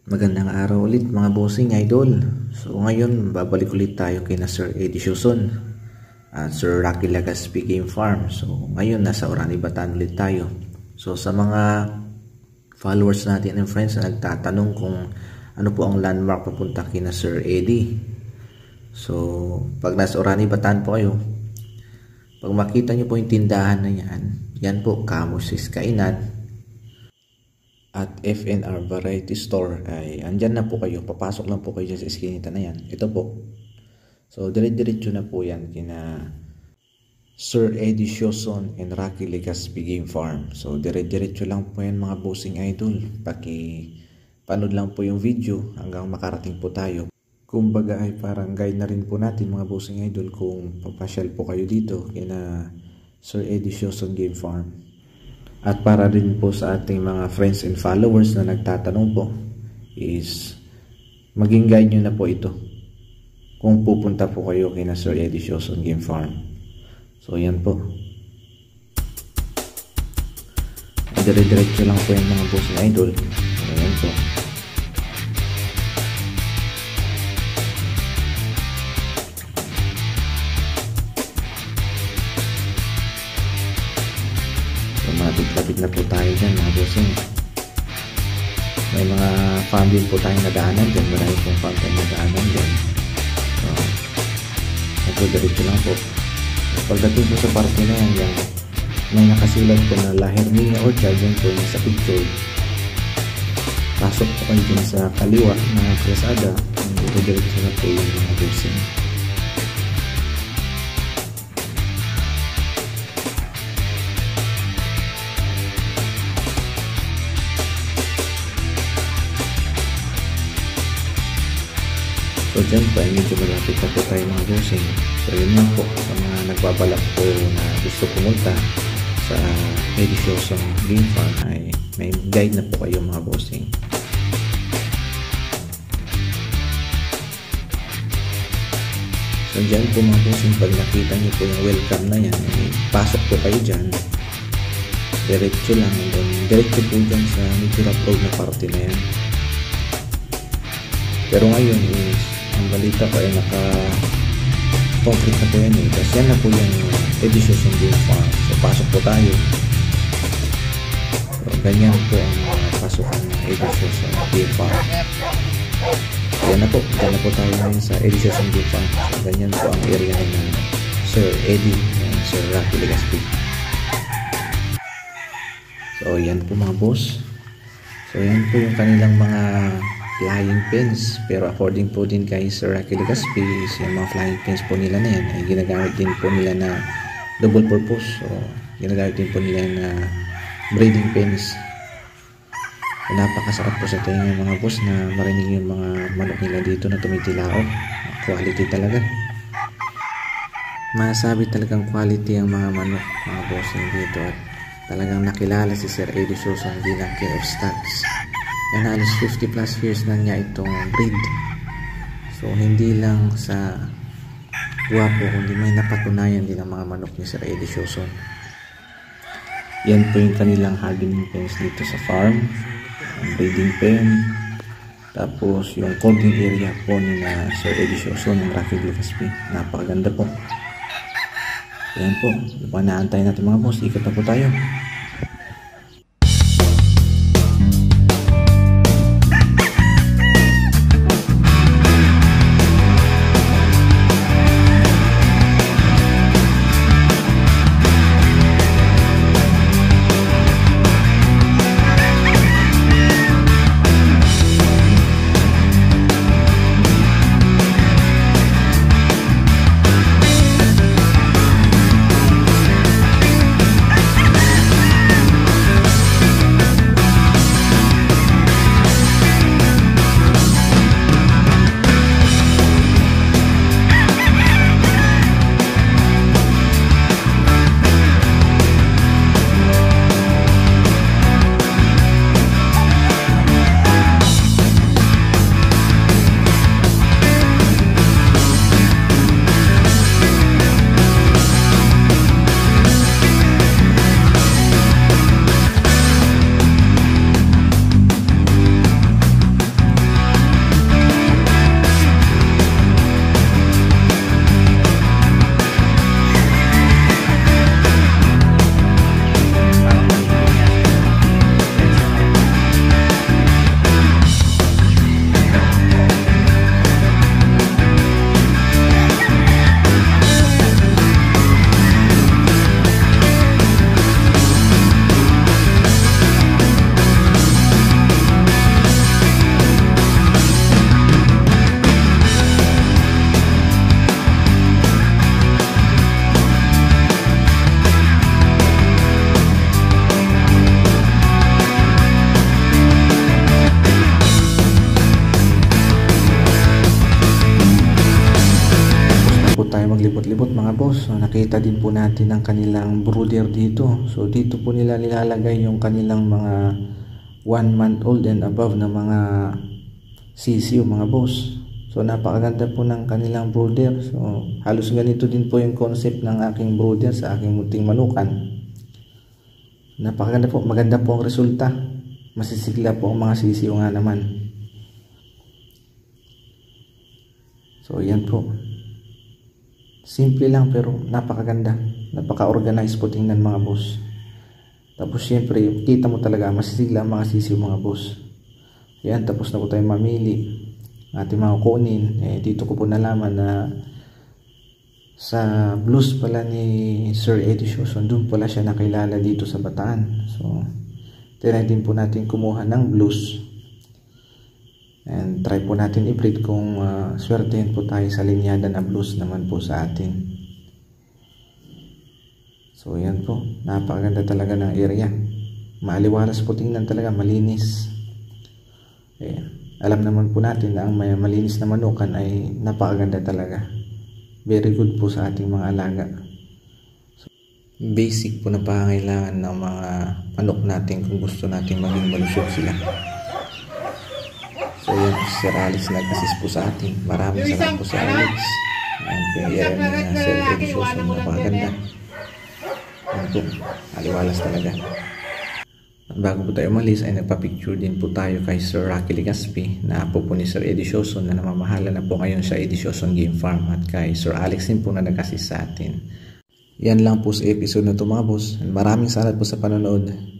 Magandang araw ulit mga bossing idol. So ngayon babalik ulit tayo kay na Sir Eddie Siuson at Sir Rocky Legaspi Game Farm. So ngayon nasa Orani, Bataan ulit tayo. So sa mga followers natin and friends na nagtatanong kung ano po ang landmark papunta kay na Sir Eddie. So pag nasa Orani, Bataan po kayo, pag makita nyo po yung tindahan na yan po Camusis Kainan at FNR Variety Store, ay andyan na po kayo, papasok lang po kayo dyan sa iskinita na yan. Ito po, so dire-diretso na po yan kina Sir Eddie Siuson and Rocky Legaspi Game Farm. So dire-diretso lang po yan mga bossing idol, panood lang po yung video hanggang makarating po tayo. Kumbaga ay parang guide na rin po natin mga bossing idol kung papasyal po kayo dito kina Sir Eddie Siuson Game Farm. At para rin po sa ating mga friends and followers na nagtatanong po is maging guide nyo na po ito kung pupunta po kayo kina Sir Eddie Siuson Game Farm. So yan po, dire-diretso lang po yung mga bossing idol. So yan po, lapit na po tayo dyan mga bossing. May mga farm din po tayong nadaanan dyan, marami pong farm tayong nadaanan dyan. So diretso lang po. Pagdating po sa parte na yan, may nakasulat po na La Herminia Orchard, yan po yung sa picture. Pasok po kayo dyan sa kaliwa na kalsada, diretso na po yung mga bossing. So dyan po ay medyo malapit na po tayo mga bossing. So yun lang po sa mga nagbabalak po na gusto pumunta sa Eddie Siuson Game Farm, ay may guide na po kayo mga bossing. So dyan po mga bossing, pag nakita nyo po yung welcome na yan, ay pasok po kayo dyan, diretso lang, and then diretso po dyan sa medyo rough road na parte na yan. Pero ngayon is ang balita pa ay naka-concrete na po yan eh. Kasi yan na po yung Eddie Siuson Game Farm. So pasok po tayo. So ganyan po ang pasukan ng Eddie Siuson Game Farm. Yan na po. Yan na po tayo ngayon sa Eddie Siuson Game Farm. So ganyan po ang area ng Sir Eddie and Sir Rocky Legaspi. So yan po mga boss. So yan po yung kanilang mga flying pins, pero according po din kay Sir Rocky Legaspi, yung mga flying pins po nila na yan ay ginagamit din po nila na double purpose. So ginagamit din po nila na breeding pins. So, napakasarap po sa tingin mga boss na marinig yung mga manok nila dito na tumitilao. Quality talaga, masabi talagang quality ang mga manok mga boss dito, at talagang nakilala si Sir Eddie Siuson bilang King of Stags. Yan, halos 50 plus years na niya itong breed. So hindi lang sa guwapo, kundi may napatunayan din ang mga manok ni Sir Eddie Siuson. Yan po yung kanilang hardening pens dito sa farm, ang breeding pen, tapos yung colding area po ni na Sir Eddie Siuson ng Rocky Legaspi. Napakaganda po. Yan po, naantay natin mga boss, ikot na po tayo. mga boss, so nakita din po natin ang kanilang brooder dito. So dito po nila nilalagay yung kanilang mga 1 month old and above na mga sisiw mga boss. So napakaganda po ng kanilang brooder. So halos ganito din po yung concept ng aking brooder sa aking munting manukan. Napakaganda po, maganda po ang resulta. Masisigla po ang mga sisiw nga naman. So yan po. Simple lang pero napakaganda. Napaka-organized po tingnan mga boss. Tapos syempre kita mo talaga masisigla ang mga sisiw mga boss. Yan, tapos na po tayo mamili ating mga kunin. Dito ko po nalaman na sa blues pala ni Sir Eddie Shawson, doon pala siya nakilala dito sa Bataan. So try din po natin kumuha ng blues. And try po natin i-breed kung swertehin po tayo sa linyada na blues naman po sa atin. So yan po, napakaganda talaga ng area. Maaliwalas po tingnan talaga, malinis. Alam naman po natin na ang may malinis na manukan ay napakaganda talaga. Very good po sa ating mga alaga. So, basic po na pangangailangan ng mga manok natin kung gusto natin maging malusog sila. So yan, Sir Alex nag-assist po sa atin. Maraming salamat po sa Alex. Ayan po yung area na Sir Eddie Shawson, napakaganda. Ayan po, aliwalas talaga. At bago po tayo umalis ay nagpa-picture din po tayo kay Sir Rocky Legaspi na apo po ni Sir Eddie Shawson na namamahala na po ngayon sa Eddie Shawson Game Farm, at kay Sir Alex din po na nag-assist sa atin. Yan lang po sa episode na ito mga boss. Maraming salamat po sa panonood.